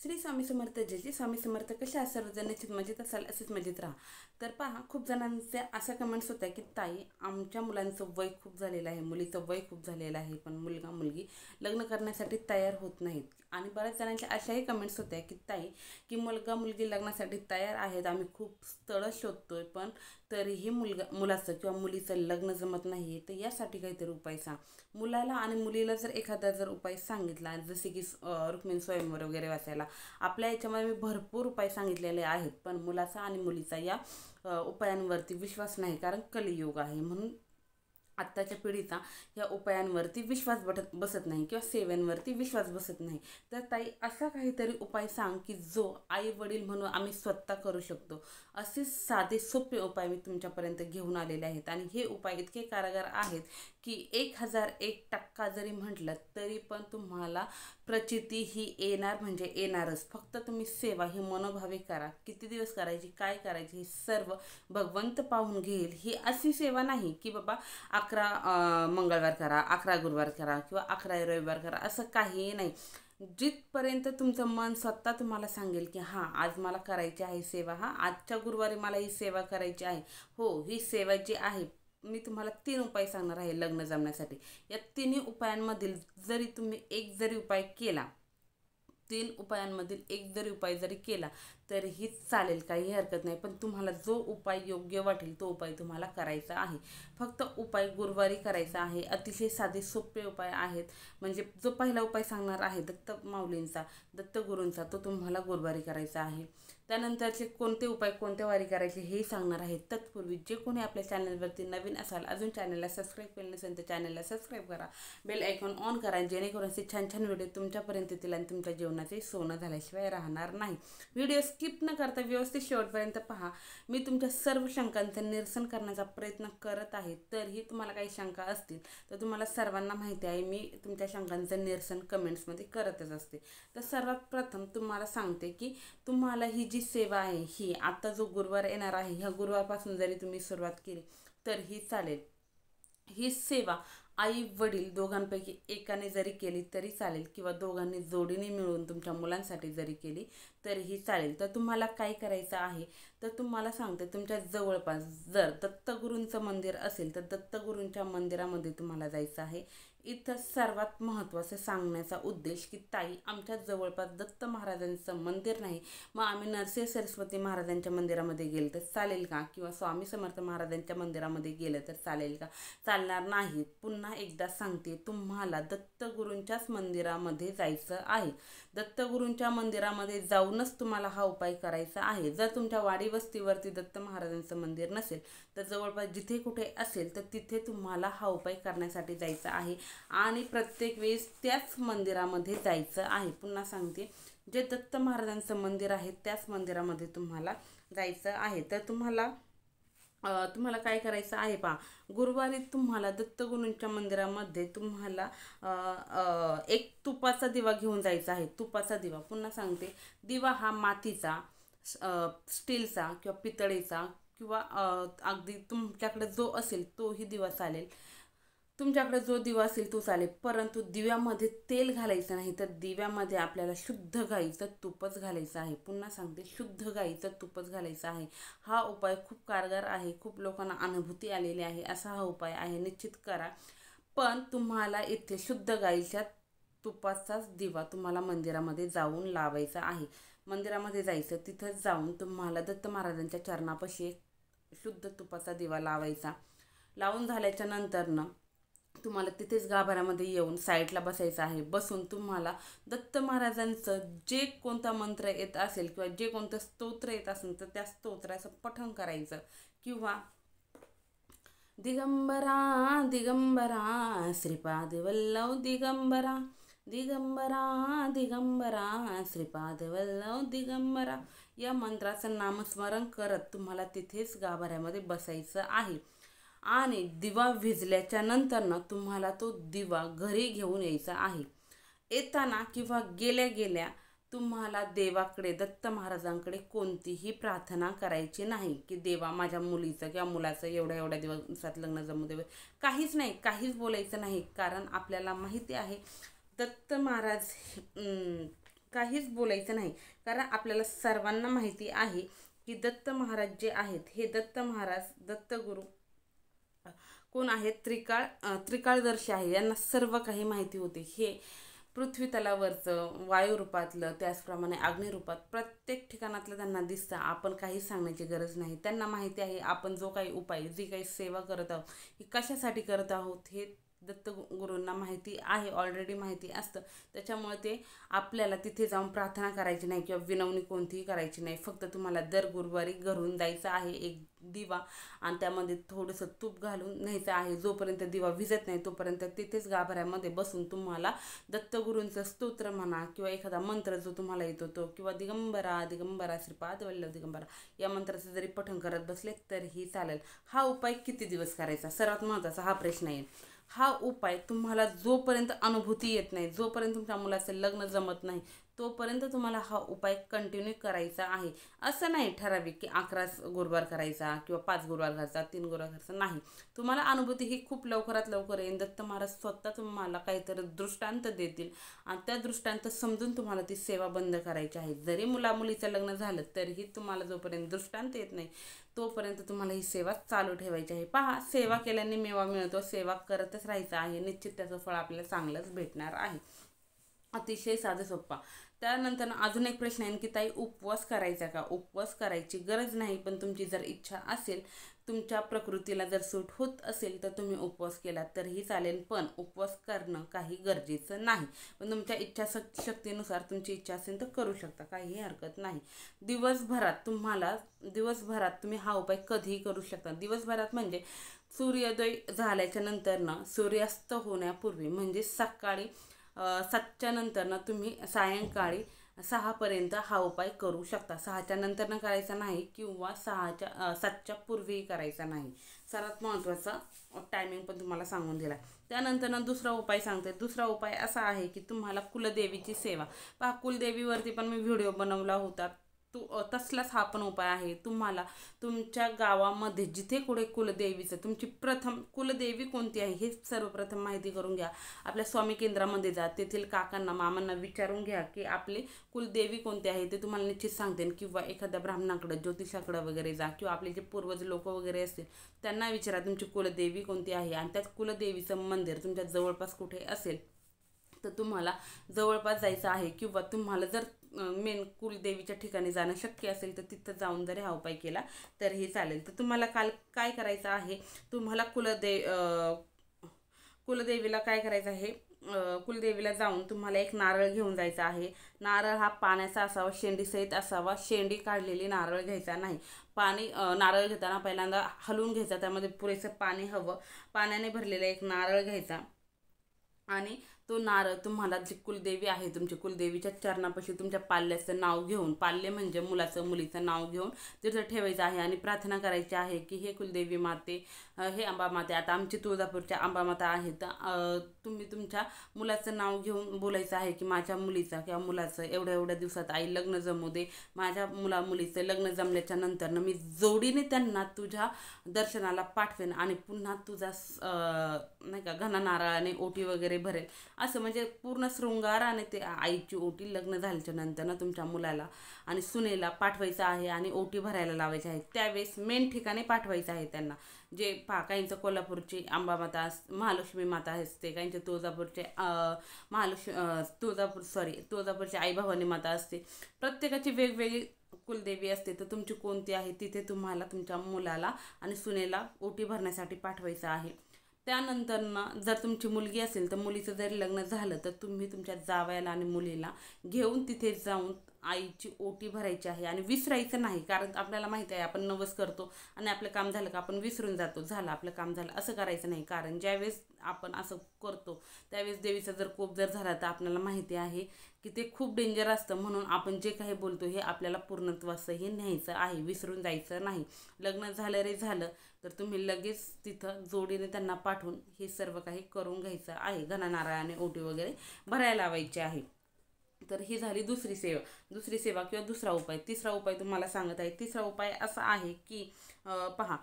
श्री स्वामी समर्थ जय जय स्वामी समर्थ. कशा आहात सर्वजण? निश्चित मजेत असाल, असेच मजेत राहा. तर पहा, खूप जणांच्या अशा कमेंट्स होत्या की ताई, आमच्या मुलांचं वय खूप झालेलं आहे, मुलीचं वय खूप झालेलं आहे, पण मुलगा मुलगी लग्न करण्यासाठी तयार होत नाहीत. आणि बऱ्याच जणांच्या अशाही कमेंट्स होत्या की ताई, की मुलगा मुलगी लग्नासाठी तयार आहेत, आम्ही खूप स्थळं शोधतोय, पण तरीही मुलाचं किंवा मुलीचं लग्न जमत नाही आहे. तर यासाठी काहीतरी उपाय सांग. मुलाला आणि मुलीला जर एखादा उपाय सांगितला, जसे की रुक्मिणी स्वयंवर वगैरे वाचायला, आपल्या याच्यामध्ये मी भरपूर उपाय सांगितलेले आहेत, पण मुलाचा आणि मुलीचा या उपायांवरती विश्वास नाही, कारण कलियुग आहे. म्हणून आत्ताच्या पिढीचा या उपायांवरती विश्वास बसत नाही किंवा सेवांवरती विश्वास बसत नाही. तर ताई, असा काहीतरी उपाय सांग की जो आई वडील म्हणून आम्ही स्वतः करू शकतो. असे साधे सोपे उपाय मी तुमच्यापर्यंत घेऊन आलेले आहेत. आणि हे उपाय इतके कारगर आहेत की 1001% जरी म्हटलं तरी पण तुम्हाला प्रचिती ही येणार म्हणजे येणारच. फक्त तुम्ही सेवा ही मनोभावे करा. किती दिवस करायची, काय करायची, हे सर्व भगवंत पाहून घेईल. ही अशी सेवा नाही की बाबा 11 मंगळवार करा, 11 गुरुवार करा किंवा 11 रविवार करा, असं काहीही नाही. जिथपर्यंत तुमचं मन स्वतः तुम्हाला सांगेल की हां, आज मला करायची आहे सेवा, हां आजच्या गुरुवारी मला ही सेवा करायची आहे, हो ही सेवा जी आहे. मी तुम्हाला 3 उपाय सांगणार आहे लग्न जमण्यासाठी. या तिन्ही उपायांमधील जरी तुम्ही एक जरी उपाय केला, 3 उपायांमधील एक जरी उपाय जरी केला तरीही चालेल, काही हरकत नाही. पण तुम्हाला जो उपाय योग्य वाटेल तो उपाय तुम्हाला करायचा आहे. फक्त उपाय गुरुवारी करायचा आहे. अतिशय साधे सोपे उपाय आहेत. म्हणजे जो पहिला उपाय सांगणार आहे दत्त माऊलींचा, दत्तगुरूंचा, तो तुम्हाला गुरुवारी करायचा आहे. त्यानंतरचे कोणते उपाय कोणत्या वारी करायचे हे सांगणार आहे. तत्पूर्वी जे कोणी आपल्या चॅनलवरती नवीन असाल, अजून चॅनलला सबस्क्राईब केलं नसेल तर चॅनलला सबस्क्राईब करा, बेल आयकॉन ऑन करा, जेणेकरून असे छान छान व्हिडिओ तुमच्यापर्यंत येतील आणि तुमच्या जीवनाचे सोनं झाल्याशिवाय राहणार नाही. व्हिडिओ स्किप न करता व्यवस्थित शेवटपर्यंत पहा. मी तुमच्या सर्व शंकांचं निरसन करण्याचा प्रयत्न करत आहे. तरीही तुम्हाला काही शंका असतील तर तुम्हाला सर्वांना माहिती आहे, मी तुमच्या शंकांचं निरसन कमेंट्समध्ये करतच असते. तर सर्वात प्रथम तुम्हाला सांगते की तुम्हाला ही जी सेवा आहे, ही आता जो गुरुवार येणार आहे, ह्या गुरुवारपासून जरी तुम्ही सुरुवात केली तरीही चालेल. ही सेवा आई वडील दोघांपैकी एकाने जरी केली तरी चालेल, किंवा दोघांनी जोडीने मिळून तुमच्या मुलांसाठी जरी केली तरीही चालेल. तर तुम्हाला काय करायचं आहे, तर तुम्हाला सांगते, तुमच्या जवळपास जर दत्तगुरूंचं मंदिर असेल तर दत्तगुरूंच्या मंदिरामध्ये तुम्हाला जायचं आहे. इथं सर्वात महत्त्वाचं सांगण्याचा उद्देश की ताई, आमच्या जवळपास दत्त महाराजांचं मंदिर नाही, मग आम्ही नरसिंह सरस्वती महाराजांच्या मंदिरामध्ये गेलं तर चालेल का, किंवा स्वामी समर्थ महाराजांच्या मंदिरामध्ये गेलं तर चालेल का? चालणार नाही. पुन्हा एकदा सांगते, तुम्हाला दत्तगुरूंच्याच मंदिरामध्ये जायचं आहे. दत्तगुरूंच्या मंदिरामध्ये जाऊनच तुम्हाला हा उपाय करायचा आहे. जर तुमच्या वाडी वस्तीवरती दत्त महाराजांचं मंदिर नसेल तर जवळपास जिथे कुठे असेल तर तिथे तुम्हाला हा उपाय करण्यासाठी जायचा आहे आणि प्रत्येक वेळेस त्याच मंदिरामध्ये जायचं आहे. पुन्हा सांगते, जे दत्त महाराजांचं मंदिर आहे त्याच मंदिरामध्ये तुम्हाला जायचं आहे. तर तुम्हाला काय करायचं आहे पहा, गुरुवारी तुम्हाला दत्तगुरूंच्या मंदिरामध्ये तुम्हाला एक तुपाचा दिवा घेऊन जायचा आहे. तुपाचा दिवा, पुन्हा सांगते, दिवा हा मातीचा, स्टीलचा किंवा पितळेचा किंवा अगदी तुमच्याकडे जो असेल तोही दिवा चालेल. तुमच्याकडे जो दिवा असेल तो चालेल, परंतु दिव्यामध्ये तेल घालायचं नाही, तर दिव्यामध्ये आपल्याला शुद्ध गाईचं तुपच घालायचं आहे. पुन्हा सांगते, शुद्ध गाईचं तुपच घालायचं आहे. हा उपाय खूप कारगर आहे, खूप लोकांना अनुभूती आलेली आहे. असा हा उपाय आहे, निश्चित करा. पण तुम्हाला इथे शुद्ध गाईच्या तुपाचाच दिवा तुम्हाला मंदिरामध्ये जाऊन लावायचा आहे. मंदिरामध्ये जायचं, तिथं जाऊन तुम्हाला दत्त महाराजांच्या चरणापाशी एक शुद्ध तुपाचा दिवा लावायचा. लावून झाल्याच्या नंतर तुम्हाला तिथेच गाभाऱ्यामध्ये येऊन साईडला बसायचं आहे. बसून तुम्हाला दत्त महाराजांचं जे कोणता मंत्र येत असेल किंवा जे कोणतं स्तोत्र येत असेल तर त्या स्तोत्राचं पठण करायचं. किंवा दिगंबरा दिगंबरा श्रीपाद वल्लभ दिगंबरा, दिगंबरा दिगंबरा श्रीपाद वल्लभ दिगंबरा, या मंत्राचं नामस्मरण करत तुम्हाला तिथेच गाभाऱ्यामध्ये बसायचं आहे. आणि दिवा विझल्याच्या नंतर तुम्हाला तो दिवा घरी घेऊन यायचा आहे. येताना किंवा गेल्या गेल्या तुम्हाला देवाकडे, दत्त महाराजांकडे कोणतीही प्रार्थना करायची नाही की देवा माझ्या मुलीचं किंवा मुलाचं एवढ्या एवढ्या दिवसात लग्न जमू दे. काहीच नाही, काहीच बोलायचं नाही. कारण आपल्याला माहिती आहे दत्त महाराज काहीच बोलायचं नाही, कारण आपल्याला सर्वांना माहिती आहे की दत्त महाराज जे आहेत हे दत्त महाराज दत्तगुरू कोण आहेत, त्रिकाळदर्शी आहे. यांना सर्व काही माहिती होते. हे पृथ्वी तलावरचं वायू रूपातलं, त्याचप्रमाणे अग्नी रूपात प्रत्येक ठिकाणातलं त्यांना दिसतं. आपण काही सांगण्याची गरज नाही. त्यांना माहिती आहे आपण जो काही उपाय, जी काही सेवा करत आहोत ही कशासाठी करत आहोत हे दत्तगुरूंना माहिती आहे, ऑलरेडी माहिती असतं. त्याच्यामुळे ते आपल्याला तिथे जाऊन प्रार्थना करायची नाही किंवा विनवणी कोणतीही करायची नाही. फक्त तुम्हाला दर गुरुवारी घरून जायचं आहे, एक दिवा आणि त्यामध्ये थोडंसं तूप घालून न्यायचं आहे. जोपर्यंत दिवा विझत नाही तोपर्यंत तिथेच गाभाऱ्यामध्ये बसून तुम्हाला दत्तगुरूंचं स्तोत्र म्हणा किंवा एखादा मंत्र जो तुम्हाला येतो तो, किंवा दिगंबरा दिगंबरा श्रीपाद वल्लभ दिगंबरा या मंत्राचं जरी पठण करत बसले तरीही चालेल. हा उपाय किती दिवस करायचा, सर्वात महत्त्वाचा हा प्रश्न आहे. हा उपाय तुम्हाला जोपर्यंत अनुभूती येत नाही, जोपर्यंत तुमच्या मुलाचं लग्न जमत नाही तोपर्यंत तुम्हाला हा उपाय कंटिन्यू करायचा आहे. असं नाही ठराविक की 11 गुरुवार करायचा किंवा 5 गुरुवार करायचा, 3 गुरुवार करायचा नाही. तुम्हाला अनुभूती ही खूप लवकरात लवकर येईल. दत्त महाराज स्वतः तुम्हाला काहीतरी दृष्टांत देतील आणि त्या दृष्टांत समजून तुम्हाला ती सेवा बंद करायची आहे. जरी मुलीचं लग्न झालं तरीही तुम्हाला जोपर्यंत दृष्टांत येत नाही तोपर्यंत तुम्हाला ही सेवा चालू ठेवायची आहे. पहा, सेवा केल्याने मेवा मिळतो. सेवा करतच राहायचं आहे. निश्चित त्याचं फळ आपल्याला चांगलंच भेटणार आहे. अतिशय साधं सोप्पा. त्यानंतर अजून एक प्रश्न आहे की ताई उपवास करायचा का? उपवास करायची गरज नाही, पण तुमची जर इच्छा असेल, तुमच्या प्रकृतीला जर सूट होत असेल तर तुम्ही उपवास केला तरीही चालेल. पण उपवास करणं काही गरजेचं नाही. पण तुमच्या इच्छाशक्तीनुसार तुमची इच्छा असेल तर करू शकता, काहीही हरकत नाही. दिवसभरात तुम्ही हा उपाय कधीही करू शकता. दिवसभरात म्हणजे सूर्योदय झाल्याच्या नंतर सूर्यास्त होण्यापूर्वी म्हणजे सकाळी 7च्या नंतर तुम्ही सायंकाळी 6पर्यंत हा उपाय करू शकता. 6च्या नंतर करायचा नाही किंवा 7च्या पूर्वीही करायचा नाही. सर्वात महत्त्वाचा टायमिंग पण तुम्हाला सांगून दिला. त्यानंतर दुसरा उपाय सांगते. दुसरा उपाय असा आहे की तुम्हाला कुलदेवीची सेवा. पहा, कुलदेवीवरती पण मी व्हिडिओ बनवला होता. तसलाच हा पण उपाय आहे. तुम्हाला तुमच्या गावामध्ये जिथे कुठे कुलदेवीचं, तुमची प्रथम कुलदेवी कोणती आहे हे सर्वप्रथम माहिती करून घ्या. आपल्या स्वामी केंद्रामध्ये जा, तेथील काकांना मामांना विचारून घ्या की आपली कुलदेवी कोणती आहे, ते तुम्हाला निश्चित सांगते. किंवा एखाद्या ब्राह्मणाकडे, ज्योतिषाकडे वगैरे जा, किंवा आपले जे पूर्वज लोक वगैरे असतील त्यांना विचारा तुमची कुलदेवी कोणती आहे. आणि त्याच कुलदेवीचं मंदिर तुमच्या जवळपास कुठे असेल तर तुम्हाला जवळपास जायचं आहे. किंवा तुम्हाला जर मेन कुलदेवीच्या ठिकाणी जाणं शक्य असेल तर तिथं जाऊन जरी हा उपाय केला तरीही चालेल. तर तुम्हाला काय करायचं आहे, तुम्हाला कुलदेवीला काय करायचं आहे, कुलदेवीला जाऊन तुम्हाला एक नारळ घेऊन जायचा आहे. नारळ हा पाण्याचा असावा, शेंडीसहित असावा. शेंडी काढलेली नारळ घ्यायचा नाही. नारळ घेताना पहिल्यांदा हलवून घ्यायचा, त्यामध्ये पुरेसं पाणी हवं. पाण्याने भरलेला एक नारळ घ्यायचा आणि तो नारळ तुम्हाला जी कुलदेवी आहे तुमची कुलदेवीच्या चरणापाशी तुमच्या पाल्याचं नाव घेऊन, पाल्य म्हणजे मुलाचं मुलीचं नाव घेऊन तिथं ठेवायचं आहे आणि प्रार्थना करायची आहे की हे कुलदेवी माते, हे अंबामाते, आता आमची तुळजापूरच्या अंबामाता आहेत, तुम्ही तुमच्या मुलाचं नाव घेऊन बोलायचं आहे की माझ्या मुलीचा किंवा मुलाचं एवढ्या दिवसात आई लग्न जमू दे. माझ्या मुलीचं लग्न जमल्याच्या नंतर मी जोडीने त्यांना तुझ्या दर्शनाला पाठवेन आणि पुन्हा तुझा नाही का घना नारळाने ओटी वगैरे भरेल. असं म्हणजे पूर्ण शृंगाराने ते आईची ओटी लग्न झाल्याच्या नंतर तुमच्या मुलाला आणि सुनेला पाठवायचं आहे आणि ओटी भरायला लावायची आहे. त्यावेळेस मेन ठिकाणी पाठवायचं आहे त्यांना. जे काहींचं कोल्हापूरची अंबामाता महालक्ष्मी माता असते, काहींचे तुळजापूरचे तुळजापूरची आई भवानी माता असते. प्रत्येकाची वेगवेगळी कुलदेवी असते. तर तुमची कोणती आहे तिथे तुम्हाला तुमच्या मुलाला आणि सुनेला ओटी भरण्यासाठी पाठवायचं आहे. त्यानंतर जर तुमची मुलगी असेल तर मुलीचं जरी लग्न झालं तर तुम्ही तुमच्या जावयाला आणि मुलीला घेऊन तिथे जाऊन आईची ओटी भरायची आहे आणि विसरायचं नाही. कारण आपल्याला माहिती आहे आपण नवस करतो आणि आपलं काम झालं का आपण विसरून जातो, झालं आपलं काम झालं, असं करायचं नाही. कारण ज्यावेळेस आपण असं करतो त्यावेळेस देवीचा जर कोप जर झाला तर आपल्याला माहिती आहे की ते खूप डेंजर असतं. म्हणून आपण जे काही बोलतो हे आपल्याला पूर्णत्वासही न्यायचं आहे, विसरून जायचं नाही. लग्न झालं रे झालं तर तुम्ही लगेच तिथं जोडीने त्यांना पाठवून हे सर्व काही करून घ्यायचं आहे. घना नारळाने ओटी वगैरे भरायला लावायची आहे. तर ही झाली दुसरी सेवा किंवा दुसरा उपाय. तिसरा उपाय तुम्हाला सांगत आहे. तिसरा उपाय असा आहे की पहा,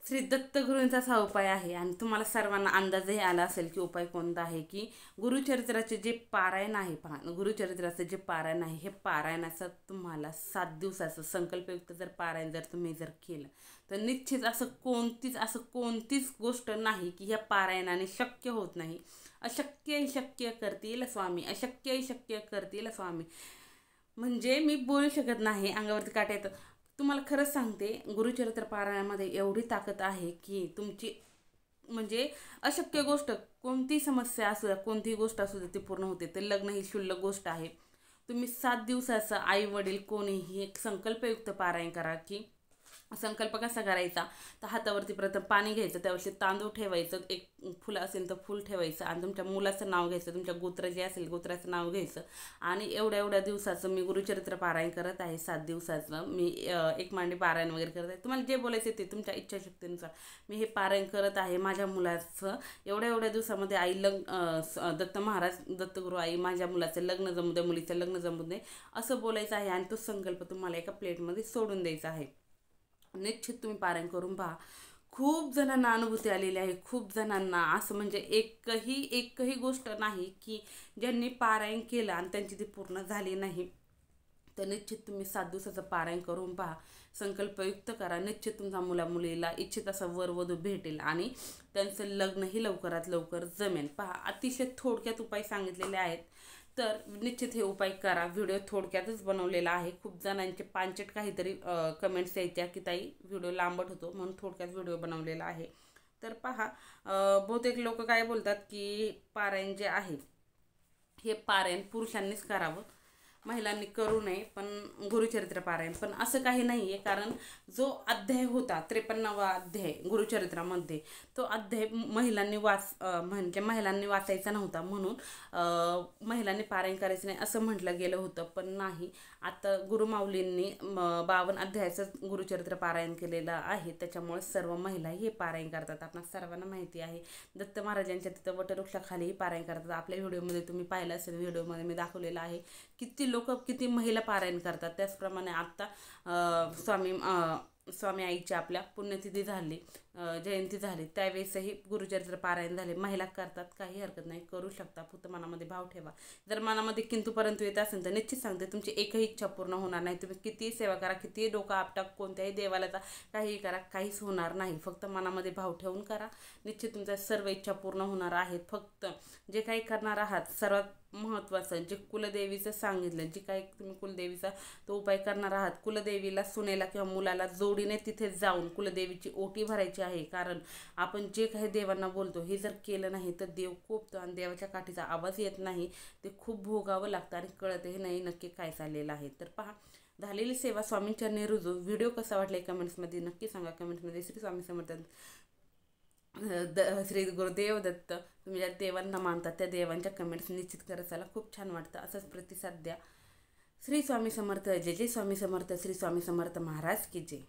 श्री दत्तगुरूंचा हा उपाय आहे आणि तुम्हाला सर्वांना अंदाजही आला असेल की उपाय कोणता आहे की गुरुचरित्राचे जे पारायण आहे पहा गुरुचरित्राचं जे पारायण आहे हे पारायणाचं तुम्हाला 7 दिवसाचं संकल्पयुक्त जर पारायण जर तुम्ही जर केलं तर निश्चित असं कोणतीच गोष्ट नाही की ह्या पारायणाने शक्य होत नाही. अशक्य शक्य करतील स्वामी, अशक्य शक्य करतील स्वामी. म्हणजे मी बोलू शकत नाही, अंगावरती काटा येतं. तुम्हाला खरंच सांगते गुरुचरित्र पारायणामध्ये एवढी ताकद आहे की तुमची म्हणजे अशक्य गोष्ट कोणती समस्या असू द्या, कोणतीही गोष्ट असू द्या ती पूर्ण होते. ते लग्न ही क्षुल्लक गोष्ट आहे. तुम्ही 7 दिवसाचं आई वडील कोणीही एक संकल्पयुक्त पारायण करा की संकल्प कसा करायचा तर हातावरती प्रथम पाणी घ्यायचं, त्यावरती तांदूळ ठेवायचं, एक फुलं असेल तर फुल ठेवायचं आणि तुमच्या मुलाचं नाव घ्यायचं, तुमच्या गोत्र जे असेल गोत्राचं नाव घ्यायचं आणि एवढ्या दिवसाचं मी गुरुचरित्र पारायण करत आहे. 7 दिवसाचं मी एक मांडी पारायण वगैरे करत आहे. तुम्हाला जे बोलायचं ते तुमच्या इच्छाशक्तीनुसार मी हे पारायण करत आहे. माझ्या मुलाचं एवढ्या दिवसामध्ये आई दत्त महाराज दत्तगुरू आई माझ्या मुलाचं लग्न जमू दे, मुलीचं लग्न जमू दे असं बोलायचं आहे आणि तो संकल्प तुम्हाला एका प्लेटमध्ये सोडून द्यायचा आहे. निश्चित तुम्ही पारायण करून पहा. खूप जणांना अनुभूती आलेली आहे. खूप जणांना असं म्हणजे एकही गोष्ट नाही की ज्यांनी पारायण केलं आणि त्यांची ती पूर्ण झाली नाही. तर निश्चित तुम्ही 7 दिवसाचं पारायण करून पहा, संकल्पयुक्त करा. निश्चित तुमच्या मुलीला इच्छित असा वरवधू भेटेल आणि त्यांचं लग्नही लवकरात लवकर जमेल. पहा, अतिशय थोडक्यात उपाय सांगितलेले आहेत. तर निश्चित हे उपाय करा. व्हिडिओ थोडक्यातच बनवलेला आहे. खूप जणांचे पांचट काहीतरी कमेंट्स यायच्या की ताई व्हिडिओ लांबट होतो म्हणून थोडक्यात व्हिडिओ बनवलेला आहे. तर पहा, बहुतेक लोक काय बोलतात की पारायण जे आहे हे पारायण पुरुषांनीच करावं, महिलांनी करू नये, पण गुरुचरित्र पारायण. पण असं काही नाही आहे, कारण जो अध्याय होता 53वा अध्याय गुरुचरित्रामध्ये तो अध्याय म्हणजे महिलांनी वाचायचा नव्हता म्हणून महिलांनी पारायण करायचं नाही असं म्हटलं गेलं होतं. पण नाही, आता गुरुमाऊलींनी 52 अध्यायाचं गुरुचरित्र पारायण केलेलं आहे. त्याच्यामुळे सर्व महिला हे पारायण करतात. आपल्या सर्वांना माहिती आहे दत्त महाराजांच्या तिथं वटवृक्षाखालीही पारायण करतात. आपल्या व्हिडिओमध्ये तुम्ही पाहिलं असेल, व्हिडिओमध्ये मी दाखवलेलं आहे किती महिला पारायण करतात. त्याचप्रमाणे आत्ता स्वामी आईची आपल्या पुण्यतिथी झाली, जयंती झाली, त्यावेळेसही गुरुचरित्र पारायण झाले. महिला करतात, काही हरकत नाही, करू शकता. फक्त मनामध्ये भाव ठेवा. जर मनामध्ये किंतु परंतु येत असेल तर निश्चित सांगते तुमची एकही इच्छा पूर्ण होणार नाही. तुम्ही कितीही सेवा करा, कितीही डोकं आपटा, कोणत्याही देवाला काहीही करा, काहीच होणार नाही. फक्त मनामध्ये भाव ठेवून करा. निश्चित तुमच्या सर्व इच्छा पूर्ण होणार आहेत. फक्त जे काही करणार आहात सर्वात महत्त्वाचं जे कुलदेवीचं सांगितलं, जे काही तुम्ही कुलदेवीचा तो उपाय करणार आहात, कुलदेवीला सुनेला किंवा मुलाला जोडीने तिथे जाऊन कुलदेवीची ओटी भरायची आहे. कारण आपण जे काही देवांना बोलतो हे जर केलं नाही तर देव कोपतो आणि देवाच्या काठीचा आवाज येत नाही. ते खूप भोगावं लागतं आणि कळतही नाही नक्की काय चाललेलं आहे. तर पहा, झालेली सेवा स्वामींचरणी रुजू. व्हिडिओ कसा वाटला कमेंट्समध्ये नक्की सांगा. कमेंट्समध्ये श्री स्वामी समर्थ श्री गुरुदेव दत्त तुम्ही ज्या देवांना मानतात त्या देवांच्या कमेंट्स निश्चित करत चला. खूप छान वाटतं. असंच प्रतिसाद द्या. श्री स्वामी समर्थ. जय जय स्वामी समर्थ. श्री स्वामी समर्थ महाराज की जय.